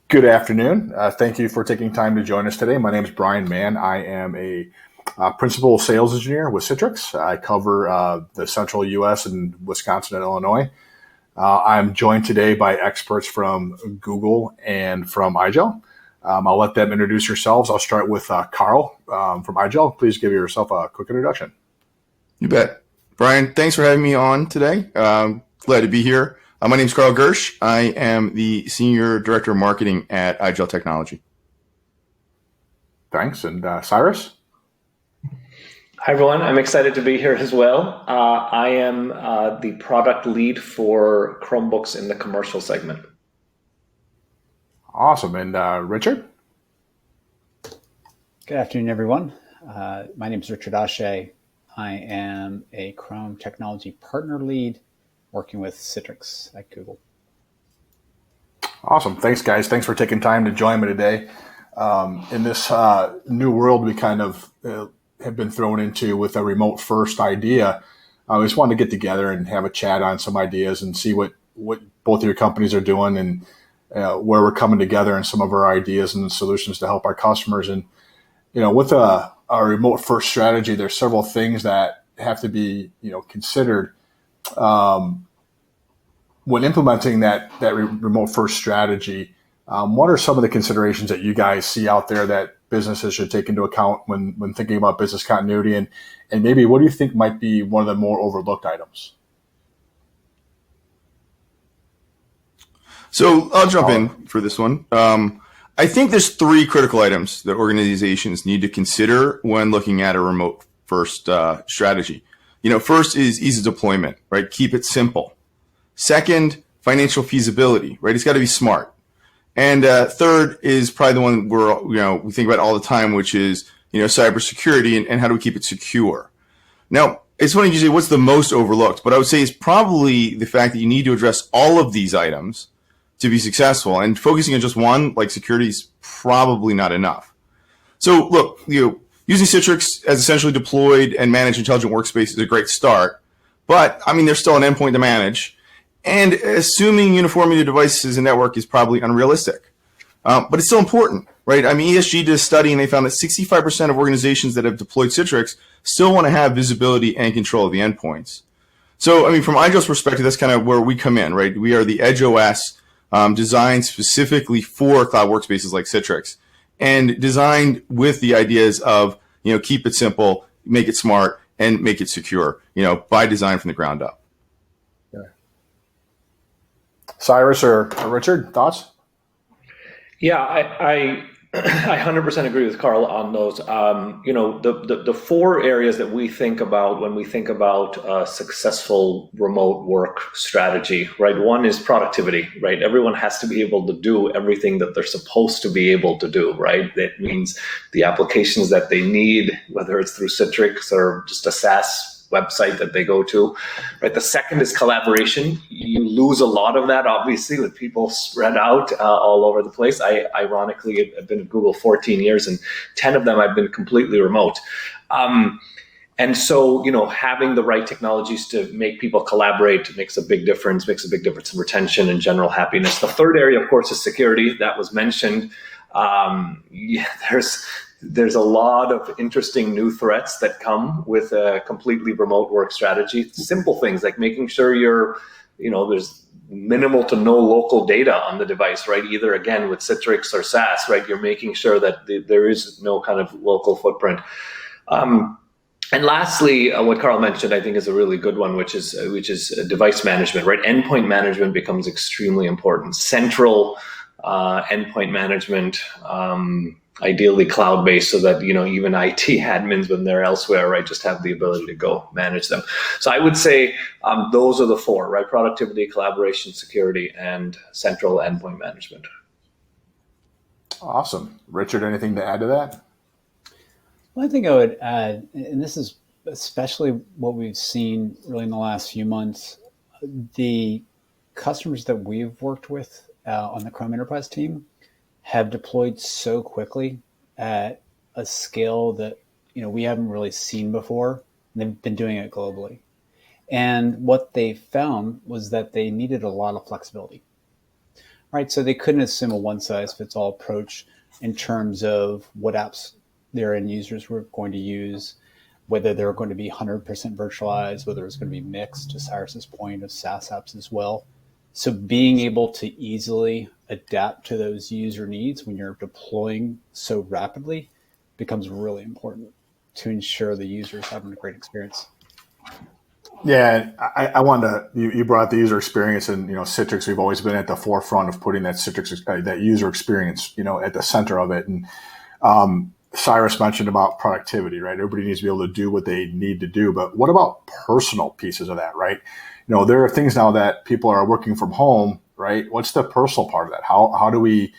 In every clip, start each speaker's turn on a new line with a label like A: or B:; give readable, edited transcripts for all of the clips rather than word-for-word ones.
A: Good afternoon. Thank you for taking time to join us today. My name is Bryan Mann. I am a principal sales engineer with Citrix. I cover the central U.S. and Wisconsin and Illinois. I'm joined today by experts from Google and from IGEL. I'll let them introduce yourselves. I'll start with Carl from IGEL. Please give yourself a quick introduction.
B: You bet. Bryan, thanks for having me on today. Glad to be here. My name is Carl Gersh. I am the Senior Director of Marketing at IGEL Technology.
A: Thanks. And Cyrus?
C: Hi, everyone. I'm excited to be here as well. I am the product lead for Chromebooks in the commercial segment.
A: Awesome. And Richard?
D: Good afternoon, everyone. My name is Richard Achee. I am a Chrome technology partner lead working with Citrix at Google.
A: Awesome. Thanks, guys. Thanks for taking time to join me today. In this new world we kind of have been thrown into with a remote first idea, I just wanted to get together and have a chat on some ideas and see what both of your companies are doing and where we're coming together and some of our ideas and solutions to help our customers. And, with a remote first strategy, there's several things that have to be, considered when implementing that remote first strategy. What are some of the considerations that you guys see out there that businesses should take into account when thinking about business continuity? And maybe what do you think might be one of the more overlooked items?
B: So I'll jump in for this one. I think there's three critical items that organizations need to consider when looking at a remote first strategy. First is ease of deployment, right? Keep it simple. Second, financial feasibility, right? It's got to be smart. And third is probably the one we think about all the time, which is cybersecurity and how do we keep it secure. Now, it's funny you say what's the most overlooked, but I would say it's probably the fact that you need to address all of these items to be successful. And focusing on just one, like security, is probably not enough. So look, using Citrix as essentially deployed and managed intelligent workspace is a great start, but there's still an endpoint to manage. And assuming uniformity of devices and network is probably unrealistic. But it's still important, right? ESG did a study and they found that 65% of organizations that have deployed Citrix still want to have visibility and control of the endpoints. So, from IGEL's perspective, that's kind of where we come in, right? We are the Edge OS designed specifically for cloud workspaces like Citrix and designed with the ideas of, keep it simple, make it smart, and make it secure, by design from the ground up.
A: Cyrus or Richard, thoughts?
C: Yeah, I 100% agree with Carl on those. The four areas that we think about when we think about a successful remote work strategy, right? One is productivity, right? Everyone has to be able to do everything that they're supposed to be able to do, right? That means the applications that they need, whether it's through Citrix or just a SaaS website that they go to, right? The second is collaboration. You lose a lot of that, obviously, with people spread out all over the place. I ironically have been at Google 14 years, and 10 of them I've been completely remote. And so, having the right technologies to make people collaborate makes a big difference in retention and general happiness. The third area, of course, is security. That was mentioned. There's a lot of interesting new threats that come with a completely remote work strategy. Simple things like making sure there's minimal to no local data on the device, right? Either again with Citrix or SaaS, right? You're making sure that there is no kind of local footprint. And lastly, what Carl mentioned, I think, is a really good one, which is device management, right? Endpoint management becomes extremely important. Central endpoint management, ideally cloud-based, so that even IT admins when they're elsewhere, right, just have the ability to go manage them. So I would say those are the four, right? Productivity, collaboration, security, and central endpoint management.
A: Awesome. Richard, anything to add to that?
D: Well, I think I would add, and this is especially what we've seen really in the last few months, the customers that we've worked with on the Chrome Enterprise team have deployed so quickly at a scale that we haven't really seen before. They've been doing it globally. And what they found was that they needed a lot of flexibility. right? So they couldn't assume a one-size-fits-all approach in terms of what apps their end users were going to use, whether they're going to be 100% virtualized, whether it's going to be mixed, to Cyrus's point, of SaaS apps as well. So being able to easily adapt to those user needs when you're deploying so rapidly becomes really important to ensure the user's having a great experience.
A: Yeah, I wanted to. You brought the user experience, and Citrix. We've always been at the forefront of putting that Citrix, that user experience, at the center of it. And Cyrus mentioned about productivity, right? Everybody needs to be able to do what they need to do, but what about personal pieces of that, right? There are things now that people are working from home, right? What's the personal part of that? How do we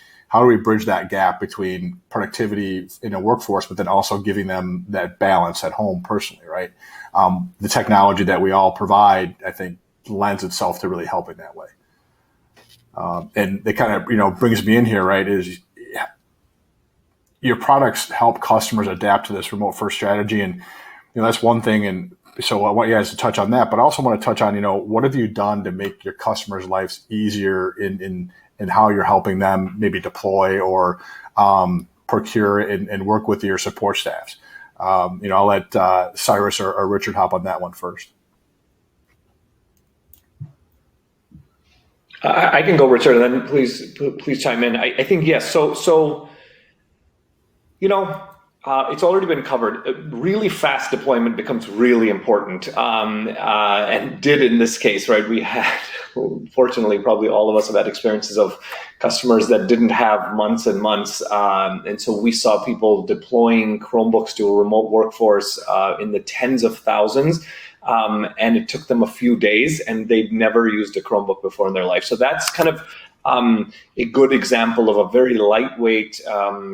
A: bridge that gap between productivity in a workforce, but then also giving them that balance at home personally, right? The technology that we all provide, I think, lends itself to really helping that way. And it kind of, brings me in here, right, is your products help customers adapt to this remote first strategy. And, that's one thing. And so I want you guys to touch on that, but I also want to touch on, what have you done to make your customers' lives easier in how you're helping them maybe deploy or procure and work with your support staffs. I'll let Cyrus or Richard hop on that one first.
C: I can go, Richard, and then please chime in. I think yes. So it's already been covered. Really fast deployment becomes really important, and did in this case, right? We had, fortunately, probably all of us have had experiences of customers that didn't have months and months, and so we saw people deploying Chromebooks to a remote workforce in the tens of thousands, and it took them a few days, and they'd never used a Chromebook before in their life. So that's kind of a good example of a very lightweight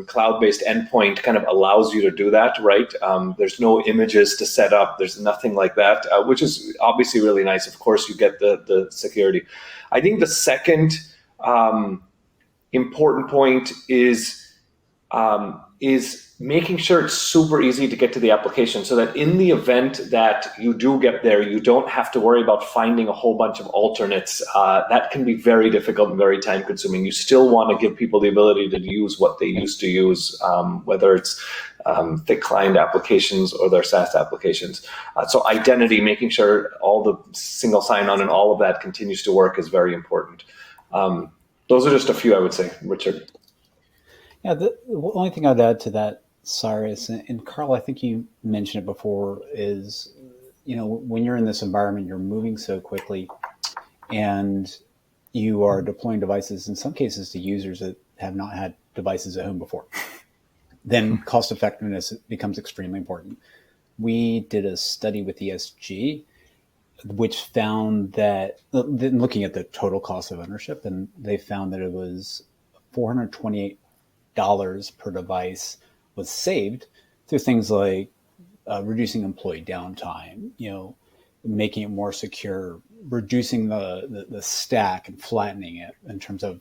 C: cloud-based endpoint kind of allows you to do that, right? There's no images to set up. There's nothing like that, which is obviously really nice. Of course, you get the security. I think the second important point is making sure it's super easy to get to the application so that in the event that you do get there, you don't have to worry about finding a whole bunch of alternates. That can be very difficult and very time consuming. You still want to give people the ability to use what they used to use, whether it's thick client applications or their SaaS applications. So identity, making sure all the single sign-on and all of that continues to work is very important. Those are just a few, I would say, Richard.
D: Yeah, the only thing I'd add to that, Cyrus, and Carl, I think you mentioned it before, is, when you're in this environment, you're moving so quickly and you are deploying devices, in some cases, to users that have not had devices at home before. Then cost effectiveness becomes extremely important. We did a study with ESG, which found that, looking at the total cost of ownership, and they found that it was $428 per device was saved through things like reducing employee downtime, making it more secure, reducing the stack and flattening it in terms of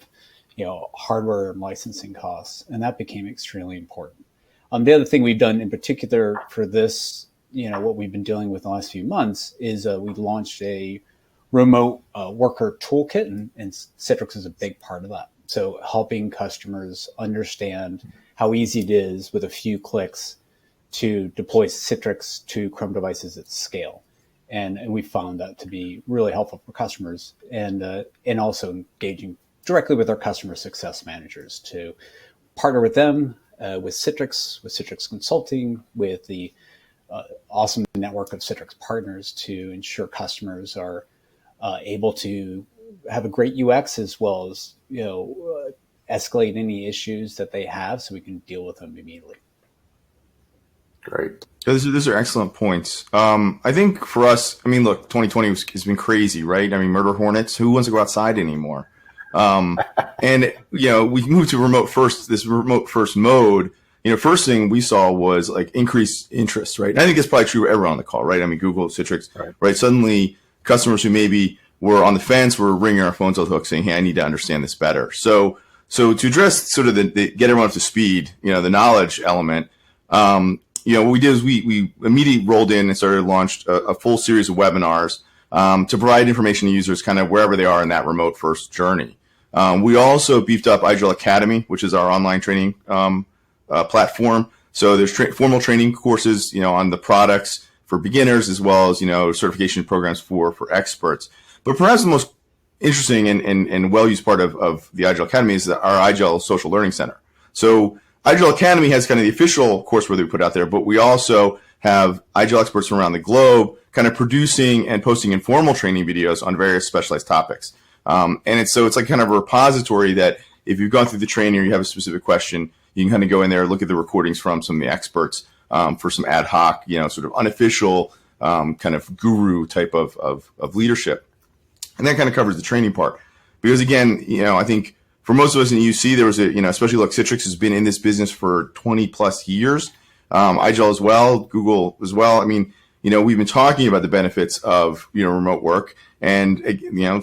D: hardware and licensing costs, and that became extremely important. The other thing we've done in particular for this, what we've been dealing with in the last few months is we've launched a remote worker toolkit, and Citrix is a big part of that. So helping customers understand how easy it is with a few clicks to deploy Citrix to Chrome devices at scale. And we found that to be really helpful for customers, and also engaging directly with our customer success managers to partner with them with Citrix Consulting, with the awesome network of Citrix partners to ensure customers are able to have a great UX as well as escalate any issues that they have so we can deal with them immediately.
B: Great. Those are excellent points. I think for us, look, 2020 has been crazy, right? Murder hornets. Who wants to go outside anymore? And we moved to this remote first mode. First thing we saw was like increased interest, right? And I think it's probably true for everyone on the call, right? Google, Citrix, right? Suddenly, customers who maybe were on the fence were ringing our phones on the hook saying, "Hey, I need to understand this better." So to address sort of the get everyone up to speed, the knowledge element, what we did is we immediately rolled in and launched a full series of webinars to provide information to users kind of wherever they are in that remote first journey. We also beefed up IGEL Academy, which is our online training platform. So there's formal training courses, on the products for beginners, as well as, certification programs for experts. But perhaps the most interesting and well-used part of the IGEL Academy is our IGEL Social Learning Center. So IGEL Academy has kind of the official courseware that we put out there, but we also have IGEL experts from around the globe kind of producing and posting informal training videos on various specialized topics. And it's like kind of a repository that if you've gone through the training or you have a specific question, you can kind of go in there, look at the recordings from some of the experts for some ad hoc, sort of unofficial kind of guru type of leadership. And that kind of covers the training part. Because again, I think for most of us in UC, there was especially like Citrix has been in this business for 20 plus years. IGEL as well, Google as well. I mean, we've been talking about the benefits of, remote work. And,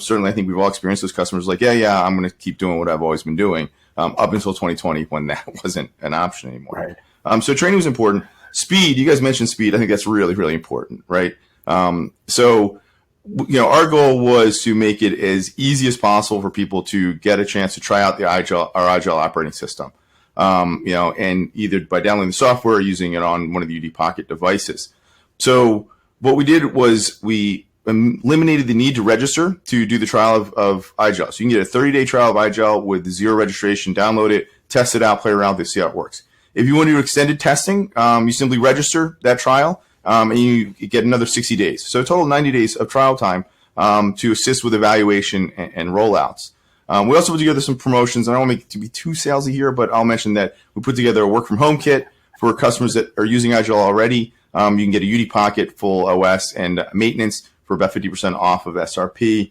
B: certainly I think we've all experienced those customers like, yeah, I'm going to keep doing what I've always been doing up until 2020 when that wasn't an option anymore. Right. So training was important. Speed, you guys mentioned speed. I think that's really, really important, right? So our goal was to make it as easy as possible for people to get a chance to try out our IGEL operating system. And either by downloading the software or using it on one of the UD Pocket devices. So what we did was we eliminated the need to register to do the trial of IGEL. So you can get a 30-day trial of IGEL with zero registration, download it, test it out, play around with it, see how it works. If you want to do extended testing, you simply register that trial and you get another 60 days. So a total of 90 days of trial time to assist with evaluation and rollouts. We also put together some promotions. I don't want to make it to be too salesy here, but I'll mention that we put together a work from home kit for customers that are using IGEL already. You can get a UD Pocket full OS and maintenance for about 50% off of SRP.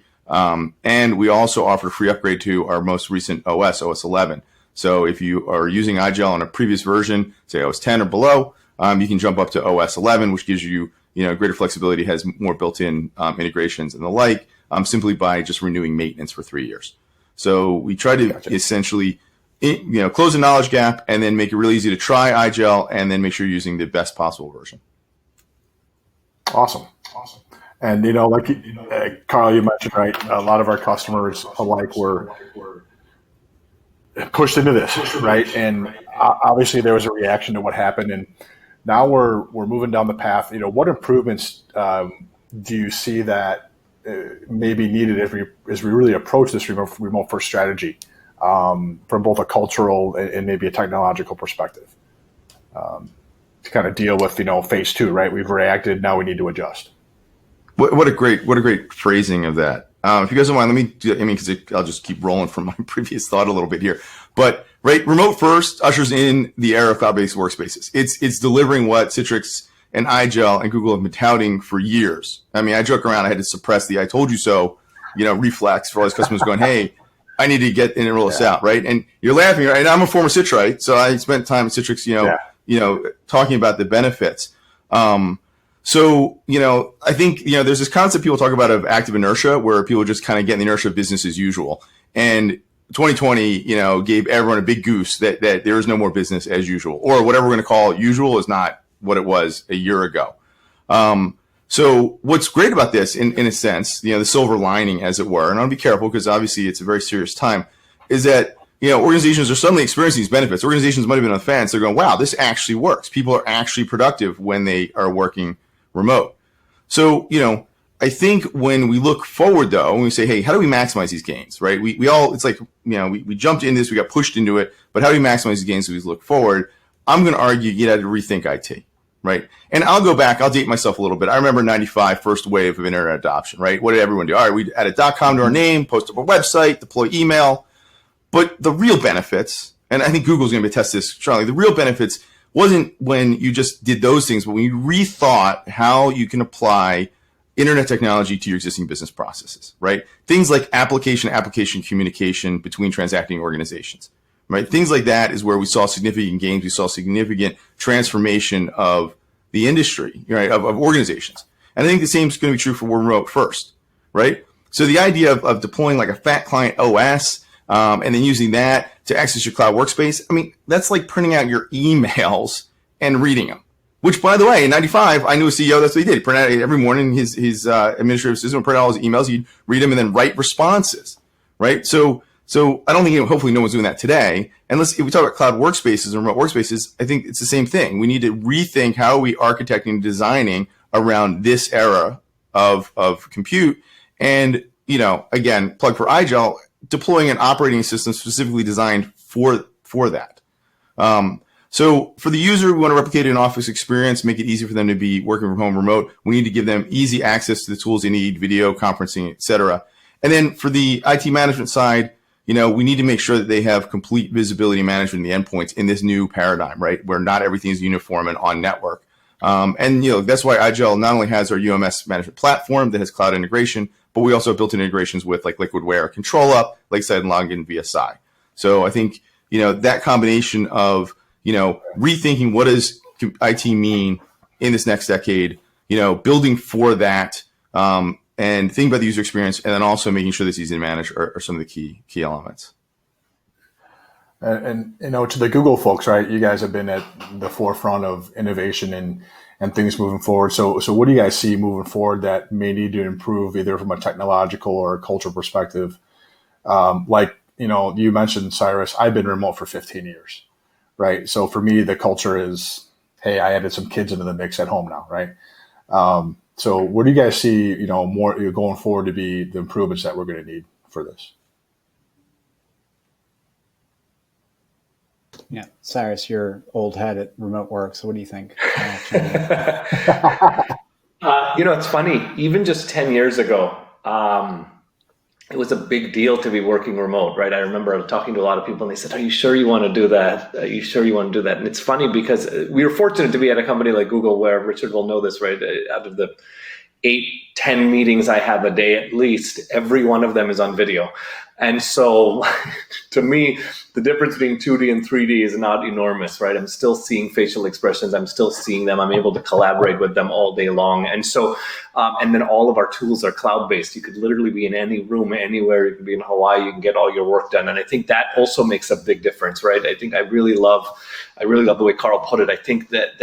B: And we also offer a free upgrade to our most recent OS 11. So if you are using IGEL on a previous version, say OS 10 or below, you can jump up to OS 11, which gives you, greater flexibility, has more built-in integrations and the like, simply by just renewing maintenance for 3 years. So we try to essentially, close the knowledge gap and then make it really easy to try IGEL and then make sure you're using the best possible version.
A: Awesome. And, Carl, you mentioned, right, a lot of our customers alike were pushed into this, right? And obviously there was a reaction to what happened. And now we're moving down the path. What improvements do you see that may be needed as we really approach this remote first strategy from both a cultural and maybe a technological perspective to kind of deal with, phase two, right? We've reacted. Now we need to adjust.
B: What a great phrasing of that. If you guys don't mind, because I'll just keep rolling from my previous thought a little bit here. But right, remote first ushers in the era of cloud-based workspaces. It's delivering what Citrix and IGEL and Google have been touting for years. I joke around. I had to suppress the "I told you so," reflex for all these customers going, "Hey, I need to get in and roll this out," right? And you're laughing, right? And I'm a former Citrite, so I spent time at Citrix, talking about the benefits. So, I think, there's this concept people talk about of active inertia where people just kind of get in the inertia of business as usual. And 2020, gave everyone a big goose that there is no more business as usual, or whatever we're going to call usual is not what it was a year ago. So what's great about this in a sense, the silver lining as it were, and I'll be careful because obviously it's a very serious time, is that, organizations are suddenly experiencing these benefits. Organizations might have been on the fence. They're going, wow, this actually works. People are actually productive when they are working remote. So, I think when we look forward though, and we say, hey, how do we maximize these gains, right? We all, it's like, we jumped into this, we got pushed into it, but how do we maximize these gains as we look forward? I'm going to argue you got to rethink IT, right? And I'll go back, I'll date myself a little bit. I remember 95, first wave of internet adoption, right? What did everyone do? All right, we added .com to our name, post up a website, deploy email. But the real benefits, and I think Google's going to test this strongly, the real benefits wasn't when you just did those things, but when you rethought how you can apply internet technology to your existing business processes, right? Things like application communication between transacting organizations, right? Things like that is where we saw significant gains. We saw significant transformation of the industry, right? Of organizations. And I think the same is going to be true for remote first, right? So the idea of deploying like a fat client OS, and then using that to access your cloud workspace. That's like printing out your emails and reading them, which by the way, in 95, I knew a CEO, that's what he did. He printed out every morning his administrative system, print out all his emails. He'd read them and then write responses, right? So So I don't think, hopefully no one's doing that today. And if we talk about cloud workspaces and remote workspaces, I think it's the same thing. We need to rethink how are we architecting and designing around this era of compute. And, again, plug for IGEL, deploying an operating system specifically designed for that. So for the user, we want to replicate an office experience, make it easy for them to be working from home remote. We need to give them easy access to the tools they need, video conferencing, et cetera. And then for the IT management side, we need to make sure that they have complete visibility management of the endpoints in this new paradigm, right? Where not everything is uniform and on network. And that's why IGEL not only has our UMS management platform that has cloud integration, but we also have built-in integrations with like Liquidware, ControlUp, Lakeside and Login, VSI. So I think, that combination of, rethinking what does IT mean in this next decade, building for that, and thinking about the user experience, and then also making sure that it's easy to manage are some of the key elements.
A: And to the Google folks, right? You guys have been at the forefront of innovation and things moving forward. So what do you guys see moving forward that may need to improve either from a technological or cultural perspective? You mentioned Cyrus. I've been remote for 15 years, right? So for me, the culture is, hey, I added some kids into the mix at home now, right? So what do you guys see, more going forward to be the improvements that we're going to need for this?
D: Yeah, Cyrus, you're old head at remote work. So what do you think?
C: It's funny. Even just 10 years ago, it was a big deal to be working remote, right? I remember talking to a lot of people and they said, are you sure you want to do that? Are you sure you want to do that? And it's funny because we were fortunate to be at a company like Google where Richard will know this, right? Out of the 8-10 meetings I have a day at least, every one of them is on video. And so to me, the difference between 2D and 3D is not enormous, right? I'm still seeing facial expressions. I'm still seeing them. I'm able to collaborate with them all day long. And so, and then all of our tools are cloud-based. You could literally be in any room, anywhere. You could be in Hawaii. You can get all your work done. And I think that also makes a big difference, right? I think I really love the way Carl put it. I think that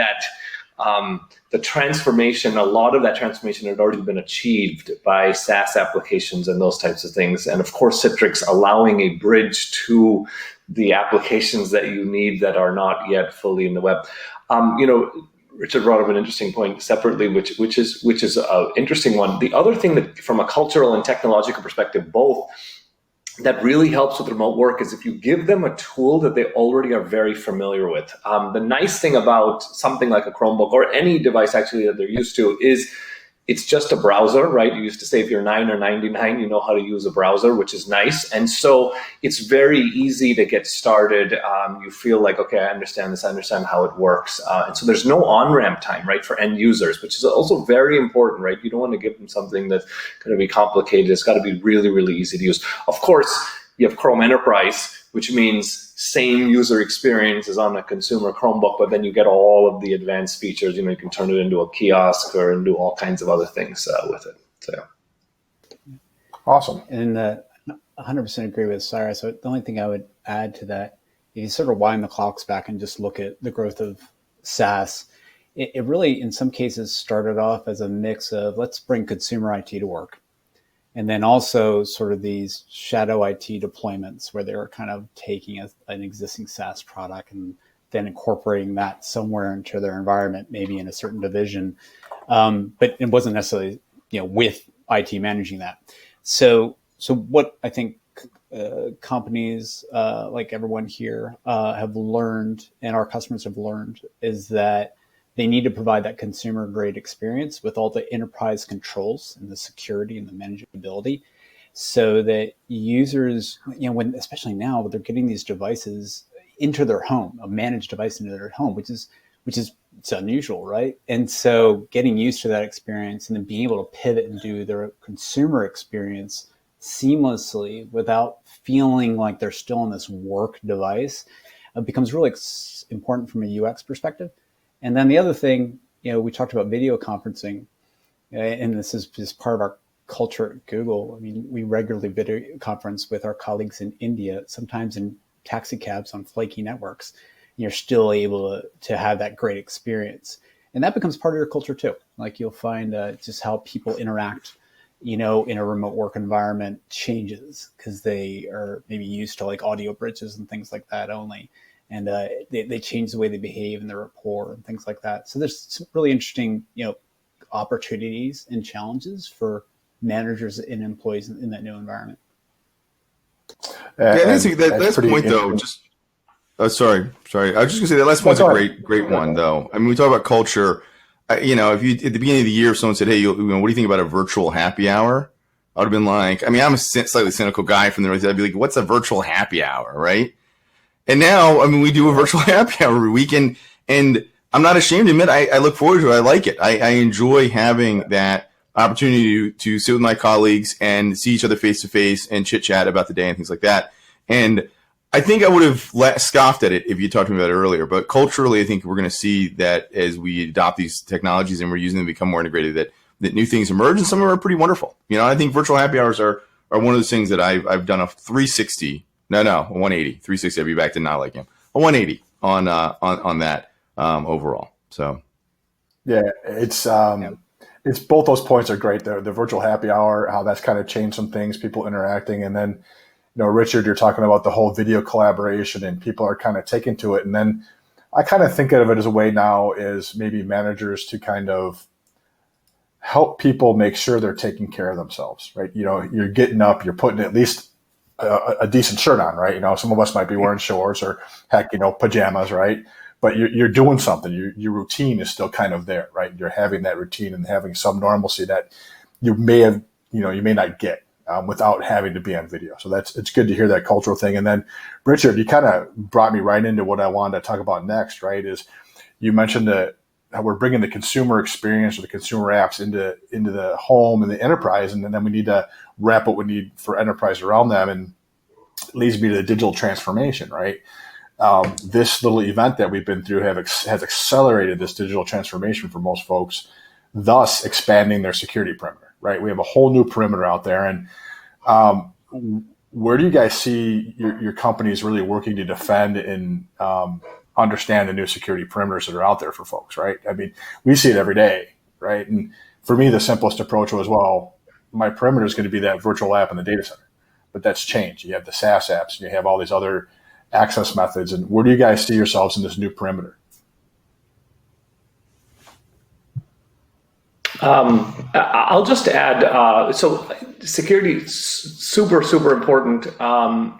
C: the transformation, a lot of that transformation had already been achieved by SaaS applications and those types of things. And of course, Citrix allowing a bridge to the applications that you need that are not yet fully in the web. Richard brought up an interesting point separately, which is an interesting one. The other thing that from a cultural and technological perspective, both, that really helps with remote work is if you give them a tool that they already are very familiar with. The nice thing about something like a Chromebook or any device actually that they're used to is it's just a browser, right? You used to say if you're 9 or 99, you know how to use a browser, which is nice. And so it's very easy to get started. You feel like, okay, I understand this, I understand how it works. And so there's no on-ramp time, right, for end users, which is also very important, right? You don't want to give them something that's going to be complicated. It's got to be really, really easy to use. Of course, you have Chrome Enterprise, which means same user experience as on a consumer Chromebook, but then you get all of the advanced features. You can turn it into a kiosk or do all kinds of other things with it. So,
A: awesome.
D: And 100% agree with Cyrus. So the only thing I would add to that, if you sort of wind the clocks back and just look at the growth of SaaS, it really, in some cases, started off as a mix of let's bring consumer IT to work. And then also sort of these shadow IT deployments where they were kind of taking an existing SaaS product and then incorporating that somewhere into their environment, maybe in a certain division. But it wasn't necessarily, with IT managing that. So what I think companies like everyone here have learned and our customers have learned is that they need to provide that consumer grade experience with all the enterprise controls and the security and the manageability so that users, especially now, they're getting these devices into their home, a managed device into their home, which is it's unusual, right? And so getting used to that experience and then being able to pivot and do their consumer experience seamlessly without feeling like they're still on this work device becomes really important from a UX perspective. And then the other thing, we talked about video conferencing, and this is just part of our culture at Google. I mean, we regularly video conference with our colleagues in India, sometimes in taxi cabs on flaky networks. And you're still able to have that great experience. And that becomes part of your culture too. Like you'll find just how people interact in a remote work environment changes because they are maybe used to like audio bridges and things like that only. And they change the way they behave and their rapport and things like that. So there's some really interesting, opportunities and challenges for managers and employees in that new environment.
B: Yeah, I think that last point though, just sorry. I was just gonna say that last point's a great one though. I mean, we talk about culture. If you at the beginning of the year, if someone said, "Hey, what do you think about a virtual happy hour?" I would have been like, I mean, I'm a slightly cynical guy from the North. I'd be like, "What's a virtual happy hour?" Right? And now, I mean, we do a virtual happy hour every week, and I'm not ashamed to admit I look forward to it. I like it. I enjoy having that opportunity to sit with my colleagues and see each other face to face and chit chat about the day and things like that. And I think I would have scoffed at it if you talked to me about it earlier. But culturally, I think we're going to see that as we adopt these technologies and we're using them to become more integrated, that new things emerge, and some of them are pretty wonderful. I think virtual happy hours are one of those things that I've done a 360. No, a 180. 360, I'll be back to not like him. A 180 on that overall. So,
A: yeah, it's both those points are great. The virtual happy hour, how that's kind of changed some things, people interacting, and then, Richard, you're talking about the whole video collaboration, and people are kind of taking to it. And then I kind of think of it as a way now is maybe managers to kind of help people make sure they're taking care of themselves, right? You're getting up, you're putting at least a decent shirt on, right? Some of us might be wearing shorts or heck, pajamas, right? But you're doing something. Your routine is still kind of there, right? You're having that routine and having some normalcy that you may have, you may not get without having to be on video. So it's good to hear that cultural thing. And then, Richard, you kind of brought me right into what I wanted to talk about next, right? Is you mentioned how we're bringing the consumer experience or the consumer apps into the home and the enterprise, and then we need to wrap what we need for enterprise around them, and it leads me to the digital transformation, right? This little event that we've been through has accelerated this digital transformation for most folks, thus expanding their security perimeter, right? We have a whole new perimeter out there, and where do you guys see your companies really working to defend and understand the new security perimeters that are out there for folks, right? I mean, we see it every day, right? And for me, the simplest approach was, well, my perimeter is going to be that virtual app in the data center. But that's changed. You have the SaaS apps, and you have all these other access methods. And where do you guys see yourselves in this new perimeter?
C: I'll just add, so security is super, super important.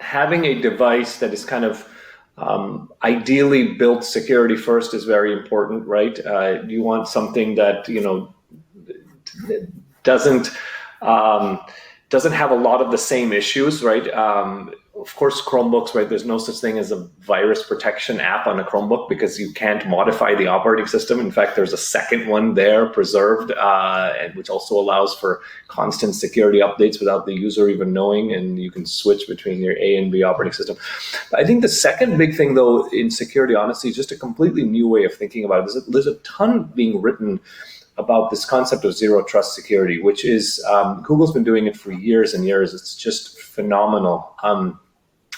C: Having a device that is kind of ideally built security first is very important, right? You want something that, doesn't have a lot of the same issues, right? Of course, Chromebooks, right? There's no such thing as a virus protection app on a Chromebook because you can't modify the operating system. In fact, there's a second one there preserved, and which also allows for constant security updates without the user even knowing, and you can switch between your A and B operating system. I think the second big thing, though, in security, honestly, is just a completely new way of thinking about it. There's a ton being written about this concept of zero trust security, which is Google's been doing it for years and years. It's just phenomenal.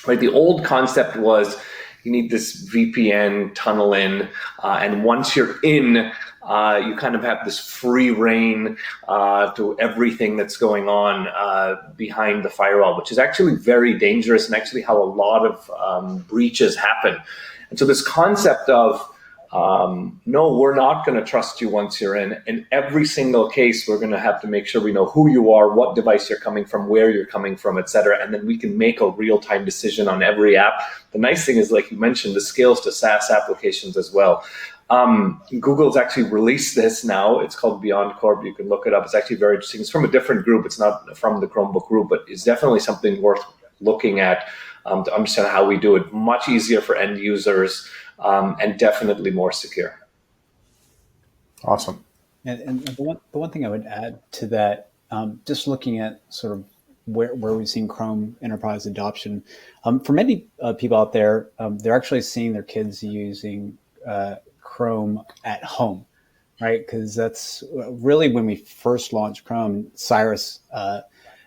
C: Right, the old concept was you need this VPN tunnel in, and once you're in, you kind of have this free reign to everything that's going on behind the firewall, which is actually very dangerous and actually how a lot of breaches happen. And so this concept of no, we're not going to trust you once you're in. In every single case, we're going to have to make sure we know who you are, what device you're coming from, where you're coming from, et cetera. And then we can make a real-time decision on every app. The nice thing is, like you mentioned, this scales to SaaS applications as well. Google's actually released this now. It's called Beyond Corp. You can look it up. It's actually very interesting. It's from a different group. It's not from the Chromebook group, but it's definitely something worth looking at to understand how we do it. Much easier for end users. And definitely more secure.
A: Awesome.
D: And the one thing I would add to that, just looking at sort of where we've seen Chrome enterprise adoption, for many people out there, they're actually seeing their kids using Chrome at home, right? Because that's really when we first launched Chrome. Cyrus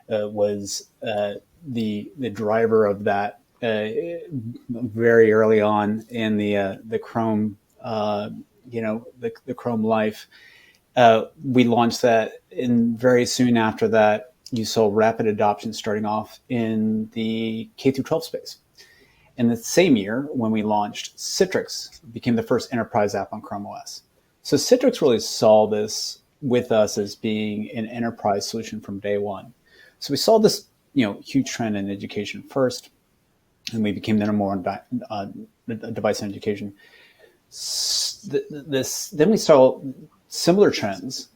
D: was the driver of that. Very early on in the Chrome, the Chrome life, we launched that, and very soon after that, you saw rapid adoption starting off in the K through 12 space. In the same year, when we launched, Citrix became the first enterprise app on Chrome OS. So Citrix really saw this with us as being an enterprise solution from day one. So we saw this, huge trend in education first, and we became the number one device in education. Then we saw similar trends,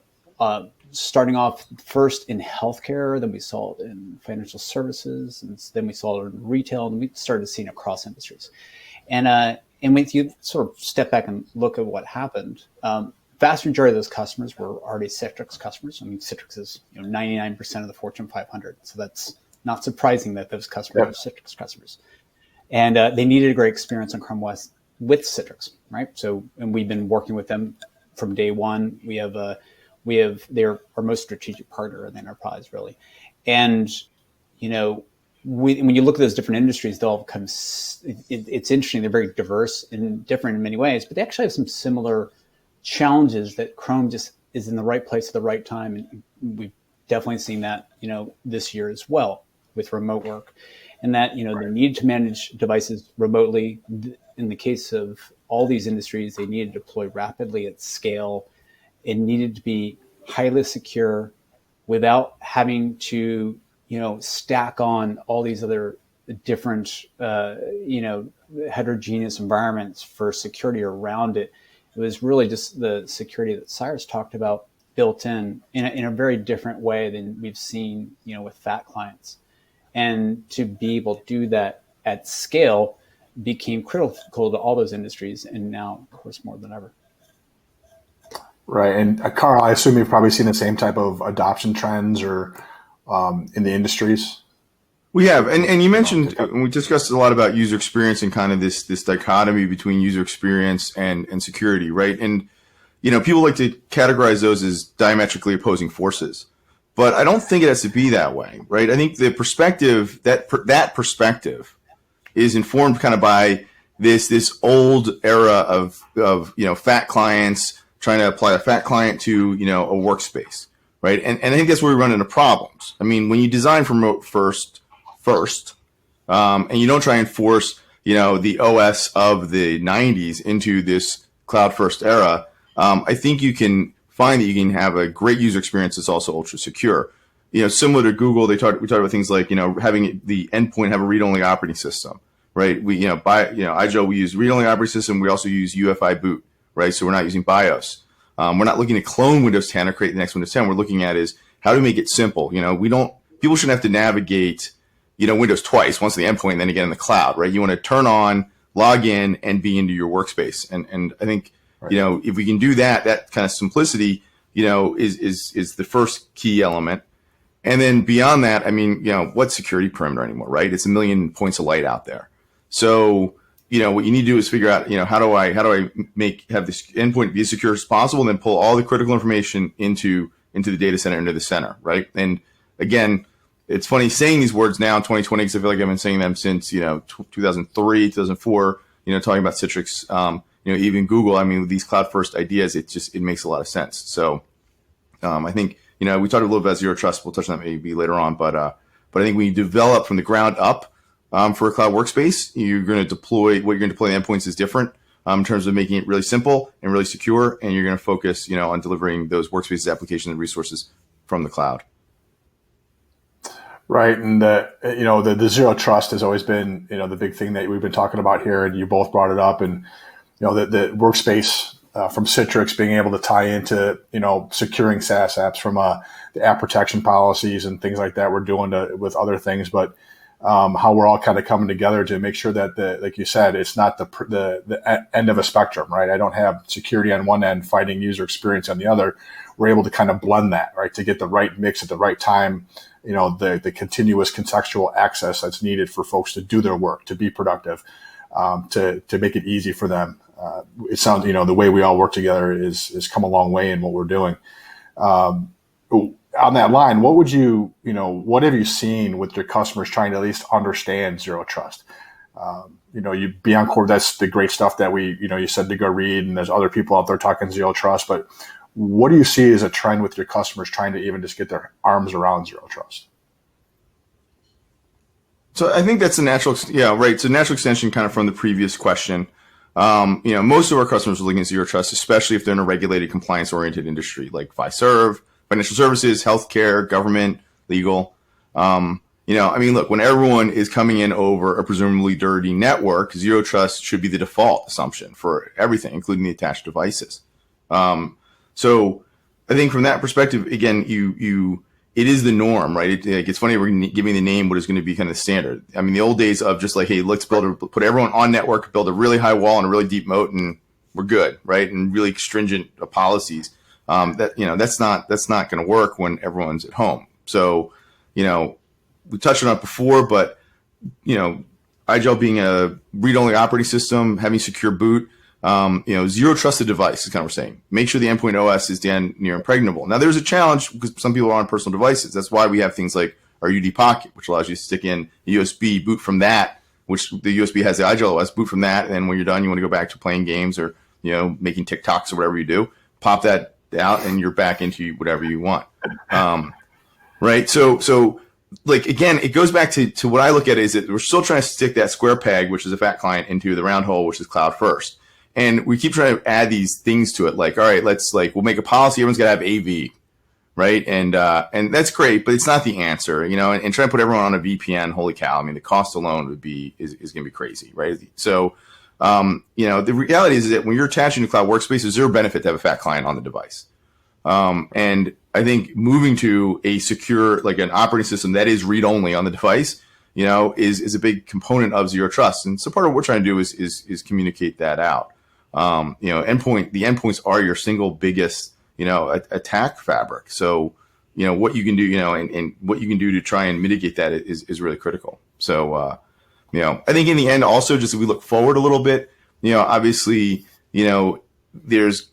D: starting off first in healthcare, then we saw it in financial services, and then we saw it in retail, and we started seeing it across industries. And when you sort of step back and look at what happened, vast majority of those customers were already Citrix customers. I mean, Citrix is 99% of the Fortune 500, so that's not surprising that those customers are Citrix customers. And they needed a great experience on Chrome OS with Citrix, right? So, and we've been working with them from day one. They're our most strategic partner in the enterprise, really. And, when you look at those different industries, they'll come, it's interesting. They're very diverse and different in many ways, but they actually have some similar challenges that Chrome just is in the right place at the right time. And we've definitely seen that, this year as well with remote work, and that, the need to manage devices remotely. In the case of all these industries, they need to deploy rapidly at scale. It needed to be highly secure without having to, stack on all these other different, heterogeneous environments for security around it. It was really just the security that Cyrus talked about built in a very different way than we've seen, with fat clients. And to be able to do that at scale became critical to all those industries, and now, of course, more than ever.
A: Right. And Carl, I assume you've probably seen the same type of adoption trends or in the industries.
B: We have, and you mentioned, and we discussed a lot about user experience and kind of this dichotomy between user experience and security, right? And people like to categorize those as diametrically opposing forces, but I don't think it has to be that way, right? I think the perspective that perspective is informed kind of by this old era of fat clients trying to apply a fat client to a workspace, right? And I think that's where we run into problems. I mean, when you design for remote first, and you don't try and force the OS of the 90s into this cloud first era, I think you can find that you can have a great user experience that's also ultra secure. Similar to Google, we talked about things like having the endpoint have a read-only operating system, right? We IGEL, we use read-only operating system. We also use UEFI boot, right? So we're not using BIOS. We're not looking to clone Windows 10 or create the next Windows 10. We're looking at is how to make it simple. People shouldn't have to navigate Windows twice, once the endpoint and then again in the cloud, right? You want to turn on, log in, and be into your workspace. And I think right. If we can do that kind of simplicity, is the first key element. And then beyond that, I mean, what's security perimeter anymore, right? It's a million points of light out there. So, what you need to do is figure out, how do I have this endpoint be as secure as possible, and then pull all the critical information into the data center, into the center, right? And again, it's funny saying these words now in 2020 because I feel like I've been saying them since 2003, 2004. Talking about Citrix, even Google. I mean, with these cloud first ideas, it makes a lot of sense. So I think we talked a little bit about zero trust. We'll touch on that maybe later on, but I think when you develop from the ground up for a cloud workspace, you're going to deploy the endpoints is different in terms of making it really simple and really secure, and you're going to focus on delivering those workspaces, applications, and resources from the cloud.
A: Right, and the zero trust has always been the big thing that we've been talking about here, and you both brought it up, and the workspace from Citrix being able to tie into securing SaaS apps from the app protection policies and things like that we're doing with other things, but how we're all kind of coming together to make sure that like you said, it's not the end of a spectrum, right? I don't have security on one end fighting user experience on the other. We're able to kind of blend that, right, to get the right mix at the right time. The continuous contextual access that's needed for folks to do their work, to be productive, to make it easy for them. It sounds, the way we all work together is come a long way in what we're doing. On that line, what have you seen with your customers trying to at least understand zero trust? You Beyond Core, that's the great stuff that you said to go read, and there's other people out there talking zero trust, but What do you see as a trend with your customers trying to even just get their arms around zero trust?
B: So I think that's a natural, right. So natural extension kind of from the previous question. Most of our customers are looking at zero trust, especially if they're in a regulated, compliance-oriented industry like FiServ, financial services, healthcare, government, legal. Look, when everyone is coming in over a presumably dirty network, zero trust should be the default assumption for everything, including the attached devices. So I think from that perspective, again, it is the norm, right? It's funny we're giving the name what is going to be kind of the standard. I mean, the old days of just like, hey, let's put everyone on network, build a really high wall and a really deep moat, and we're good, right? And really stringent policies. That's not going to work when everyone's at home. So, we touched on it before, but IGEL being a read-only operating system, having secure boot. Zero trusted device is kind of what we're saying. Make sure the endpoint OS is near impregnable. Now, there's a challenge because some people are on personal devices. That's why we have things like our UD Pocket, which allows you to stick in a USB, boot from that, which the USB has the IGEL OS, boot from that. And when you're done, you want to go back to playing games or, making TikToks or whatever you do, pop that out and you're back into whatever you want. Right. So like, again, it goes back to what I look at is that we're still trying to stick that square peg, which is a fat client, into the round hole, which is cloud first. And we keep trying to add these things to it. Like, all right, we'll make a policy. Everyone's got to have AV, right? And that's great, but it's not the answer, and trying to put everyone on a VPN. Holy cow. I mean, the cost alone is going to be crazy, right? So, the reality is that when you're attaching to cloud workspace, there's zero benefit to have a fat client on the device. And I think moving to a secure, like an operating system that is read only on the device, is a big component of zero trust. And so part of what we're trying to do is communicate that out. The endpoints are your single biggest, attack fabric. So, what you can do, and what you can do to try and mitigate that is really critical. So, I think in the end, also, just if we look forward a little bit, obviously, it's going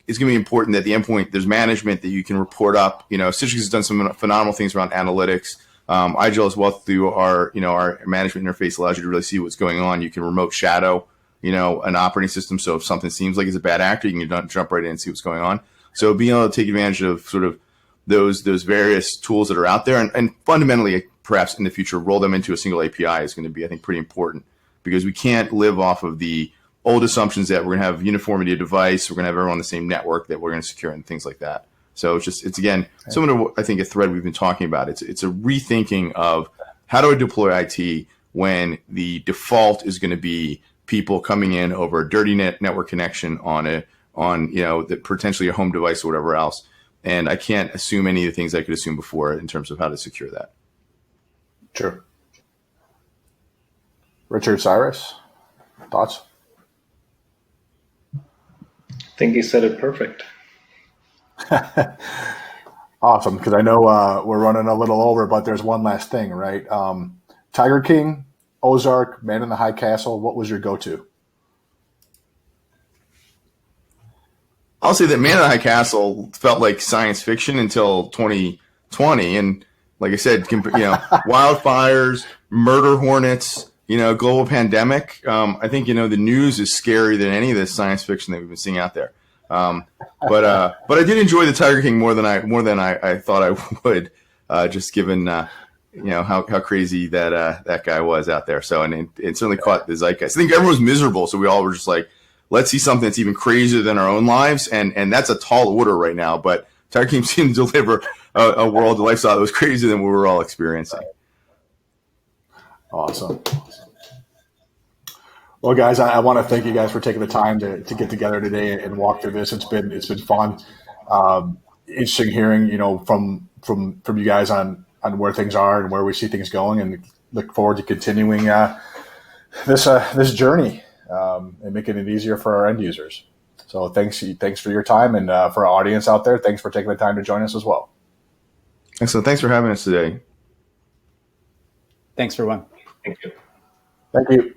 B: to be important that the endpoint, there's management that you can report up. Citrix has done some phenomenal things around analytics. IGEL as well through our management interface allows you to really see what's going on. You can remote shadow, an operating system. So if something seems like it's a bad actor, you can jump right in and see what's going on. So being able to take advantage of sort of those various tools that are out there and fundamentally, perhaps in the future, roll them into a single API is going to be, I think, pretty important because we can't live off of the old assumptions that we're going to have uniformity of device, we're going to have everyone on the same network that we're going to secure and things like that. So it's again, similar to, I think, a thread we've been talking about. It's a rethinking of how do I deploy IT when the default is going to be people coming in over a dirty network connection on the potentially a home device or whatever else. And I can't assume any of the things I could assume before in terms of how to secure that.
A: Sure. Richard, Cyrus, thoughts?
C: I think he said it perfect.
A: Awesome, because I know we're running a little over, but there's one last thing, right? Tiger King, Ozark, Man in the High Castle, what was your go-to?
B: I'll say that Man in the High Castle felt like science fiction until 2020. And like I said, wildfires, murder hornets, global pandemic. I think, the news is scarier than any of this science fiction that we've been seeing out there. But I did enjoy the Tiger King more than I thought I would, just given, how crazy that guy was out there. So, and it certainly caught the zeitgeist. I think everyone was miserable. So we all were just like, let's see something that's even crazier than our own lives. And that's a tall order right now, but Tiger King seemed to deliver a world, a lifestyle that was crazier than what we were all experiencing.
A: Awesome. Well, guys, I want to thank you guys for taking the time to get together today and walk through this. It's been fun. Interesting hearing, from you guys on where things are and where we see things going, and look forward to continuing this journey and making it easier for our end users. So thanks for your time, and for our audience out there, thanks for taking the time to join us as well.
B: Excellent. Thanks for having us today.
D: Thanks, everyone.
C: Thank you.
A: Thank you.